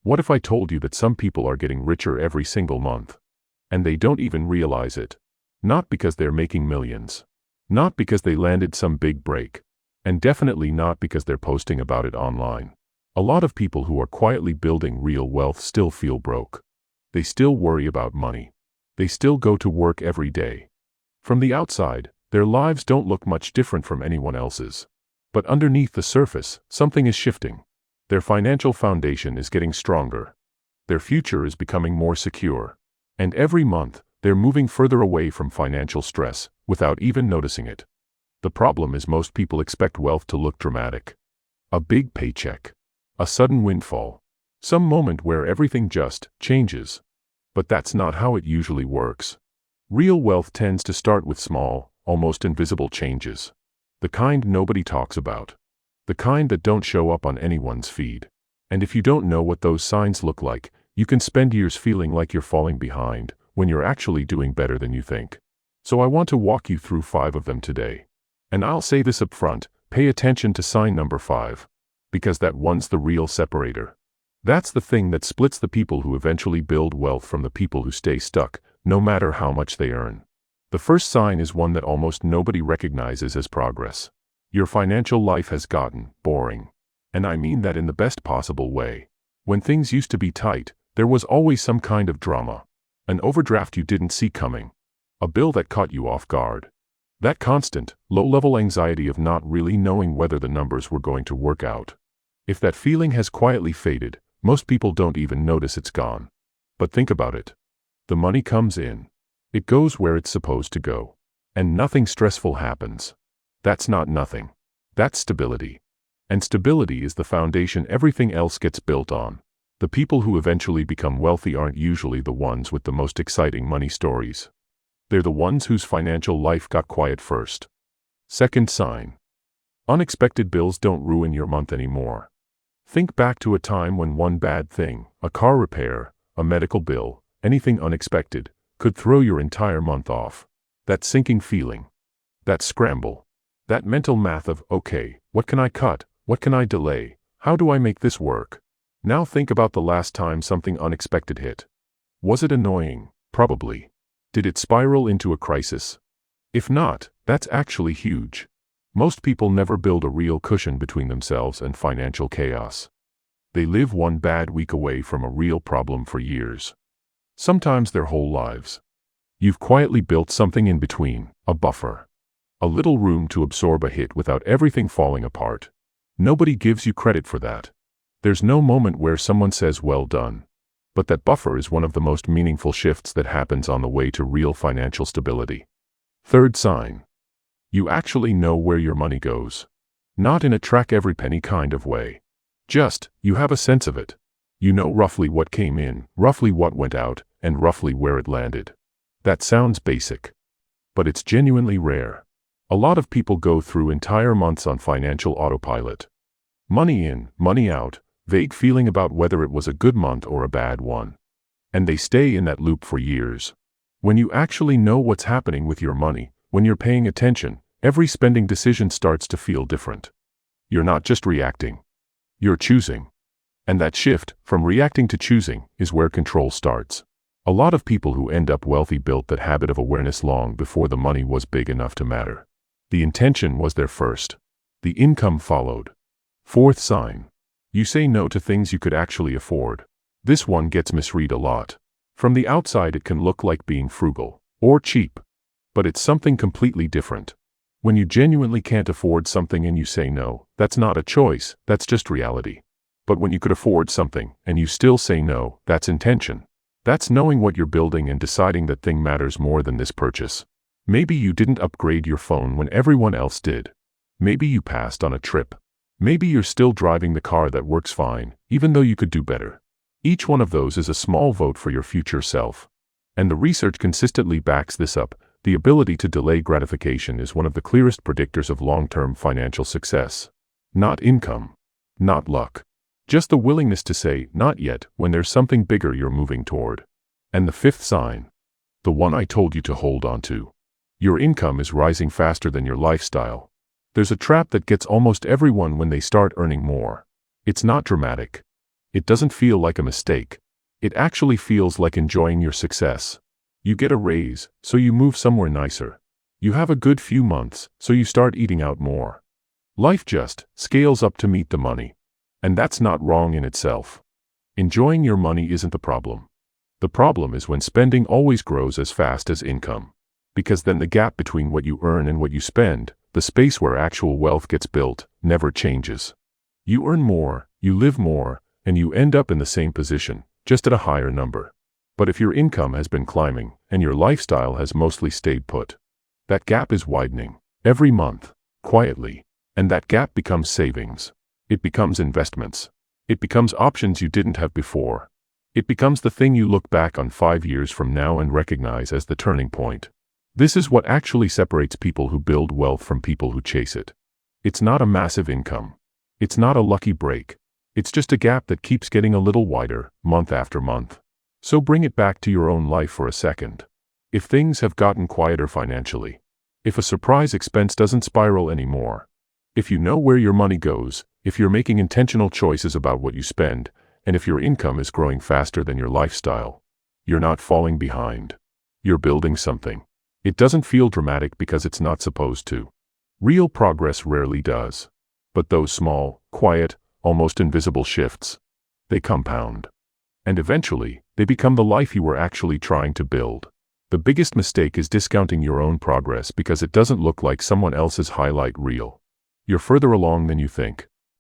What if I told you that some people are getting richer every single month? And they don't even realize it. Not because they're making millions. Not because they landed some big break. And definitely not because they're posting about it online. A lot of people who are quietly building real wealth still feel broke. They still worry about money. They still go to work every day. From the outside, their lives don't look much different from anyone else's. But underneath the surface, something is shifting. Their financial foundation is getting stronger. Their future is becoming more secure. And every month, they're moving further away from financial stress, without even noticing it. The problem is most people expect wealth to look dramatic. A big paycheck. A sudden windfall. Some moment where everything just changes. But that's not how it usually works. Real wealth tends to start with small, almost invisible changes. The kind nobody talks about. The kind that don't show up on anyone's feed. And if you don't know what those signs look like, you can spend years feeling like you're falling behind, when you're actually doing better than you think. So I want to walk you through 5 of them today. And I'll say this up front, pay attention to sign number 5. Because that one's the real separator. That's the thing that splits the people who eventually build wealth from the people who stay stuck, no matter how much they earn. The first sign is one that almost nobody recognizes as progress. Your financial life has gotten boring. And I mean that in the best possible way. When things used to be tight, there was always some kind of drama. An overdraft you didn't see coming. A bill that caught you off guard. That constant, low-level anxiety of not really knowing whether the numbers were going to work out. If that feeling has quietly faded, most people don't even notice it's gone. But think about it. The money comes in. It goes where it's supposed to go. And nothing stressful happens. That's not nothing. That's stability. And stability is the foundation everything else gets built on. The people who eventually become wealthy aren't usually the ones with the most exciting money stories. They're the ones whose financial life got quiet first. Second sign. Unexpected bills don't ruin your month anymore. Think back to a time when one bad thing, a car repair, a medical bill, anything unexpected, could throw your entire month off. That sinking feeling. That scramble. That mental math of, okay, what can I cut? What can I delay? How do I make this work? Now think about the last time something unexpected hit. Was it annoying? Probably. Did it spiral into a crisis? If not, that's actually huge. Most people never build a real cushion between themselves and financial chaos. They live one bad week away from a real problem for years. Sometimes their whole lives. You've quietly built something in between, a buffer. A little room to absorb a hit without everything falling apart. Nobody gives you credit for that. There's no moment where someone says well done. But that buffer is one of the most meaningful shifts that happens on the way to real financial stability. Third sign. You actually know where your money goes. Not in a track every penny kind of way. Just, you have a sense of it. You know roughly what came in, roughly what went out, and roughly where it landed. That sounds basic. But it's genuinely rare. A lot of people go through entire months on financial autopilot. Money in, money out, vague feeling about whether it was a good month or a bad one. And they stay in that loop for years. When you actually know what's happening with your money, when you're paying attention, every spending decision starts to feel different. You're not just reacting. You're choosing. And that shift, from reacting to choosing, is where control starts. A lot of people who end up wealthy built that habit of awareness long before the money was big enough to matter. The intention was there first. The income followed. Fourth sign. You say no to things you could actually afford. This one gets misread a lot. From the outside it can look like being frugal, or cheap. But it's something completely different. When you genuinely can't afford something and you say no, that's not a choice, that's just reality. But when you could afford something, and you still say no, that's intention. That's knowing what you're building and deciding that thing matters more than this purchase. Maybe you didn't upgrade your phone when everyone else did. Maybe you passed on a trip. Maybe you're still driving the car that works fine, even though you could do better. Each one of those is a small vote for your future self. And the research consistently backs this up. The ability to delay gratification is one of the clearest predictors of long-term financial success. Not income. Not luck. Just the willingness to say, not yet, when there's something bigger you're moving toward. And the fifth sign. The one I told you to hold on to. Your income is rising faster than your lifestyle. There's a trap that gets almost everyone when they start earning more. It's not dramatic. It doesn't feel like a mistake. It actually feels like enjoying your success. You get a raise, so you move somewhere nicer. You have a good few months, so you start eating out more. Life just scales up to meet the money. And that's not wrong in itself. Enjoying your money isn't the problem. The problem is when spending always grows as fast as income. Because then the gap between what you earn and what you spend, the space where actual wealth gets built, never changes. You earn more, you live more, and you end up in the same position, just at a higher number. But if your income has been climbing, and your lifestyle has mostly stayed put, that gap is widening, every month, quietly, and that gap becomes savings. It becomes investments. It becomes options you didn't have before. It becomes the thing you look back on 5 years from now and recognize as the turning point. This is what actually separates people who build wealth from people who chase it. It's not a massive income. It's not a lucky break. It's just a gap that keeps getting a little wider, month after month. So bring it back to your own life for a second. If things have gotten quieter financially, if a surprise expense doesn't spiral anymore, if you know where your money goes, if you're making intentional choices about what you spend, and if your income is growing faster than your lifestyle, you're not falling behind. You're building something. It doesn't feel dramatic because it's not supposed to. Real progress rarely does. But those small, quiet, almost invisible shifts, they compound. And eventually, they become the life you were actually trying to build. The biggest mistake is discounting your own progress because it doesn't look like someone else's highlight reel. You're further along than you think.